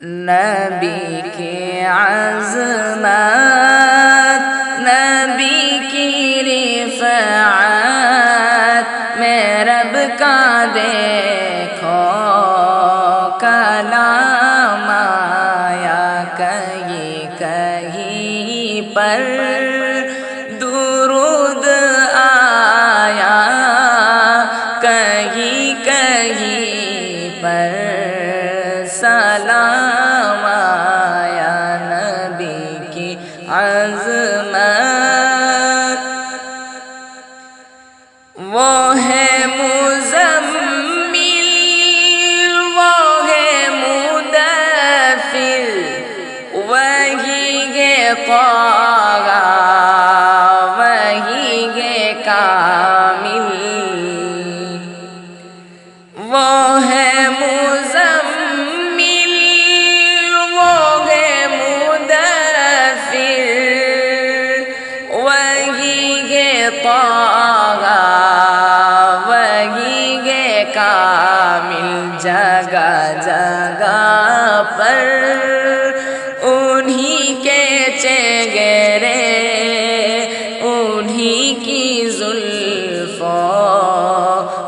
نبی کی عظمت، نبی کی رفعت میں رب کا دیکھو کلام آیا، کہیں کہیں پر درود آیا، کہیں کہیں پر سلام آیا۔ نبی کی عظمت وہ ہے مزمل، وہ ہے مدثر، وہی ہے طاغہ، وہی ہے کامل، وہ ہے مزمل، وہ ہے مدثر، وہی ہے طاغہ، وہی ہے کامل، جگہ جگہ پر انہی کے چہرے، انہی کی زلفوں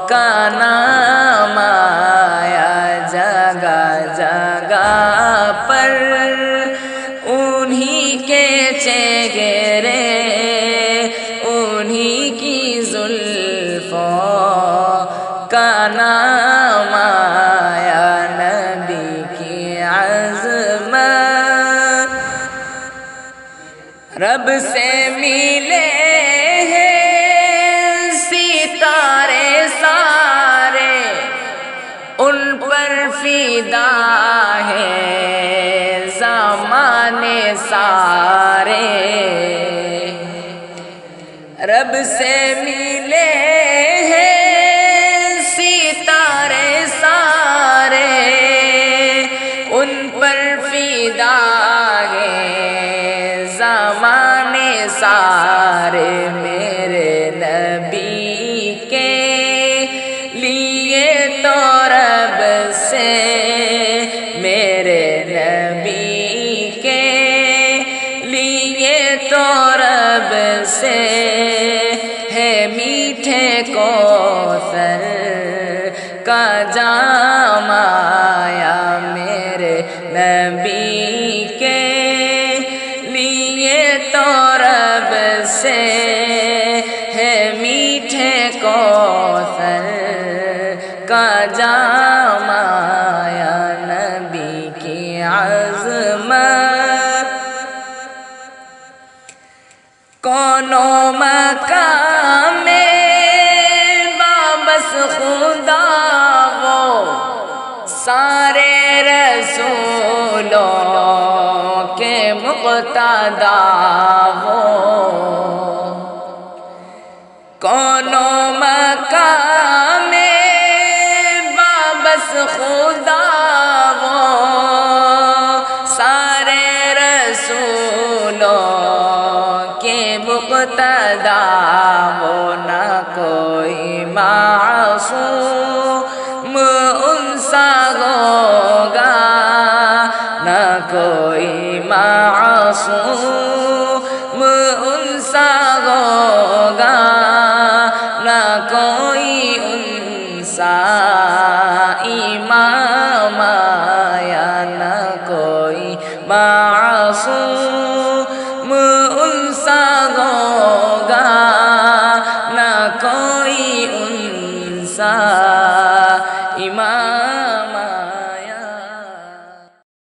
کا نام آیا، جگہ جگہ پر انہی کے چہرے، انہی کی زلفوں کا نام آیا۔ نبی کی عظمت رب سے ملے ہیں ستارے سارے، ان پر فدا ہے زمانے سارے، رب سے ملے ہیں ستارے سارے، ان پر فدا ہے زمانے سارے، میرے نبی کے لیے تو رب سے، میرے نبی کے لیے تو رب سے ہے میٹھے کوثر کا جام آیا، میرے نبی کے لیے تو رب سے ہے میٹھے کوثر کا جام آیا۔ نبی کی عظمت کون و مکان میں وابس خدا وہ، سارے رسولوں کے مقتدا وہ، کون و مکان میں وابس خدا وہ، سارے رسولوں کے مقتدا وہ، نہ کوئی معصوم ان سا ہوگا، نہ کوئی معصوم ان سا ہوگا، نہ کوئی ان سا امام آیا، نہ کوئی معصوم ان سا ہوگا، نہ کوئی ان سا امام